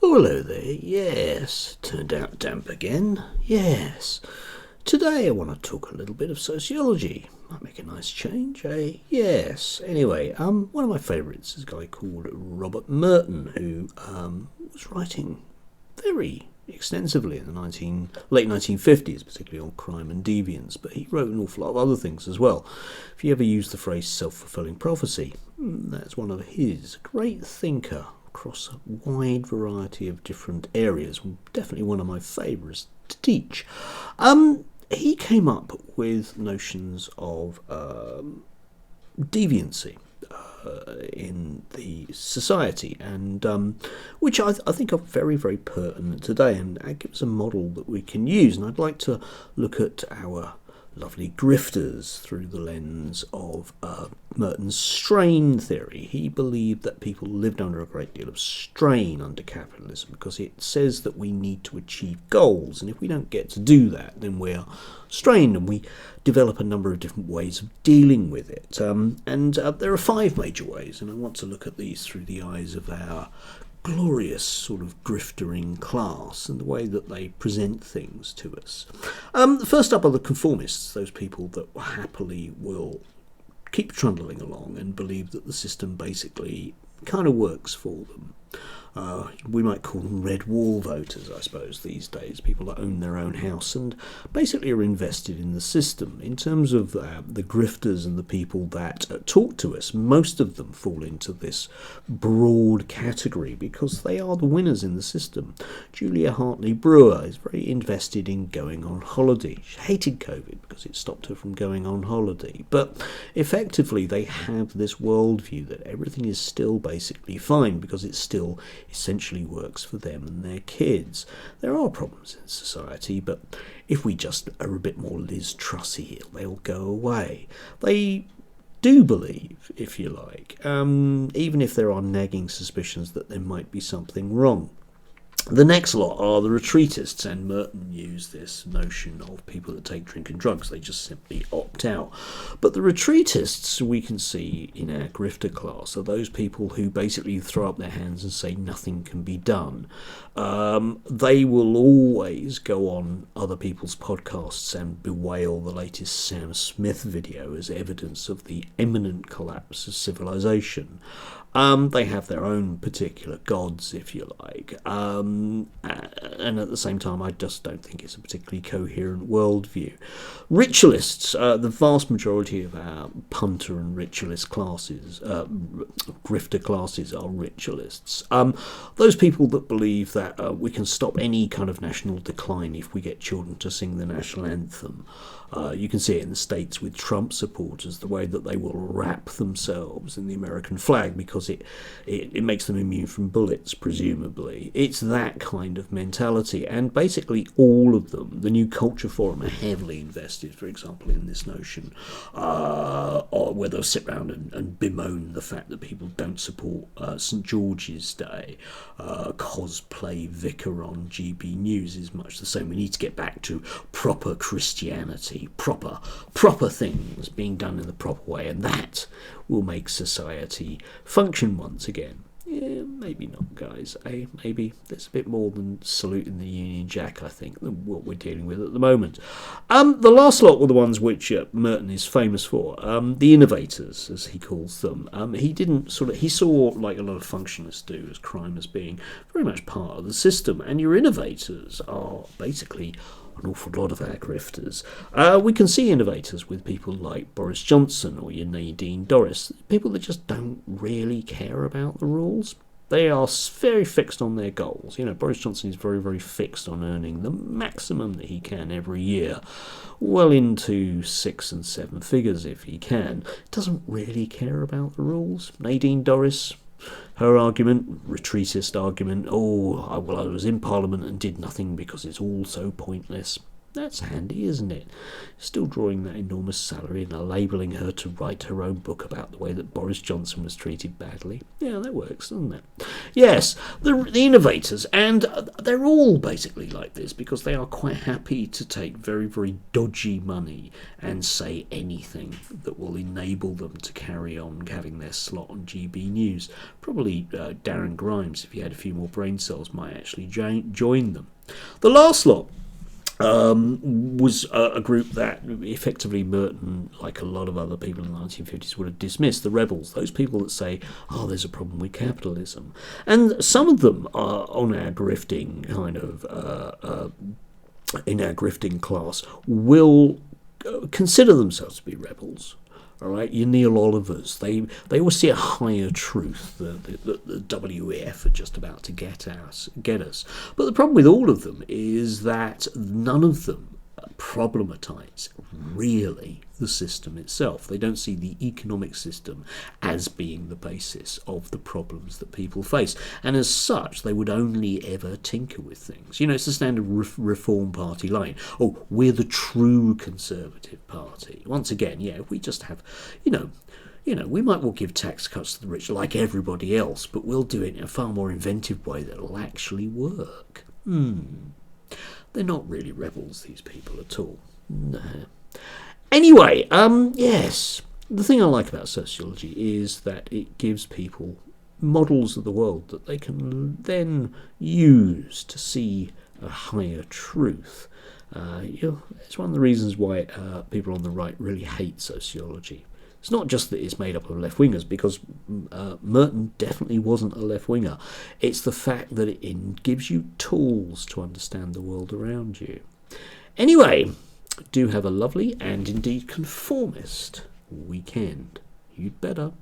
Oh, hello there. Yes, turned out damp again. Yes. Today I want to talk a little bit of sociology. Might make a nice change, eh? Yes. Anyway, one of my favourites is a guy called Robert Merton, who was writing very extensively in the late 1950s, particularly on crime and deviance, but he wrote an awful lot of other things as well. If you ever use the phrase self-fulfilling prophecy, that's one of his. Great thinker across a wide variety of different areas. Definitely one of my favourites to teach. He came up with notions of deviancy in the society, and which I think are very, very pertinent today, and that gives a model that we can use. And I'd like to look at our lovely grifters through the lens of Merton's strain theory. He believed that people lived under a great deal of strain under capitalism because it says that we need to achieve goals, and if we don't get to do that, then we're strained, and we develop a number of different ways of dealing with it. There are 5 major ways, and I want to look at these through the eyes of our glorious sort of griftering class and the way that they present things to us. First up are the conformists, those people that happily will keep trundling along and believe that the system basically kind of works for them. We might call them red wall voters, I suppose, these days, people that own their own house and basically are invested in the system. In terms of the grifters and the people that talk to us, most of them fall into this broad category because they are the winners in the system. Julia Hartley Brewer is very invested in going on holiday. She hated COVID because it stopped her from going on holiday. But effectively, they have this worldview that everything is still basically fine because it still essentially works for them and their kids. There are problems in society, but if we just are a bit more Liz Trussy, they'll go away. They do believe, if you like, even if there are nagging suspicions that there might be something wrong. The next lot are the retreatists, and Merton used this notion of people that take drink and drugs. They just simply opt out. But the retreatists, we can see in our grifter class, are those people who basically throw up their hands and say nothing can be done. They will always go on other people's podcasts and bewail the latest Sam Smith video as evidence of the imminent collapse of civilization. They have their own particular gods, if you like, and at the same time I just don't think it's a particularly coherent worldview. Ritualists, the vast majority of our punter and ritualist classes, grifter classes, are ritualists. Those people that believe that we can stop any kind of national decline if we get children to sing the national anthem. You can see it in the States with Trump supporters, the way that they will wrap themselves in the American flag because it makes them immune from bullets, presumably. It's that kind of mentality, and basically all of them, the New Culture Forum, are heavily invested, for example, in this notion, or where they'll sit around and bemoan the fact that people don't support St George's Day. Cosplay vicar on GBNews is much the same. We need to get back to proper Christianity, proper things being done in the proper way, and that will make society function once again. Yeah, maybe not, guys. Maybe there's a bit more than saluting the Union Jack, I think, than what we're dealing with at the moment. The last lot were the ones which Merton is famous for, the innovators, as he calls them. He saw, like a lot of functionalists do, as crime as being very much part of the system, and your innovators are basically an awful lot of our grifters. We can see innovators with people like Boris Johnson or your Nadine Dorries, people that just don't really care about the rules. They are very fixed on their goals. You know, Boris Johnson is very, very fixed on earning the maximum that he can every year, well into 6 and 7 figures if he can. Doesn't really care about the rules. Nadine Dorries, her argument, retreatist argument, I was in Parliament and did nothing because it's all so pointless. That's handy, isn't it? Still drawing that enormous salary and labelling her to write her own book about the way that Boris Johnson was treated badly. Yeah, that works, doesn't it? Yes, the innovators, and they're all basically like this because they are quite happy to take very, very dodgy money and say anything that will enable them to carry on having their slot on GBNews. Probably Darren Grimes, if he had a few more brain cells, might actually join them. The last lot was a group that effectively Merton, like a lot of other people in the 1950s, would have dismissed, the rebels, those people that say, oh, there's a problem with capitalism. And some of them are on our grifting kind of, in our grifting class, will consider themselves to be rebels. All right, your Neil Olivers, they always see a higher truth that the WEF are just about to get us. But the problem with all of them is that none of them problematize really the system itself. They don't see the economic system as being the basis of the problems that people face. And as such, they would only ever tinker with things. You know, it's the standard Reform Party line. Oh, we're the true Conservative Party. Once again, yeah, if we just have, you know, we might well give tax cuts to the rich like everybody else, but we'll do it in a far more inventive way that'll actually work. They're not really rebels, these people, at all. No. Anyway, yes, the thing I like about sociology is that it gives people models of the world that they can then use to see a higher truth. It's one of the reasons why people on the right really hate sociology. It's not just that it's made up of left-wingers, because Merton definitely wasn't a left-winger. It's the fact that it gives you tools to understand the world around you. Anyway, do have a lovely and indeed conformist weekend. You'd better.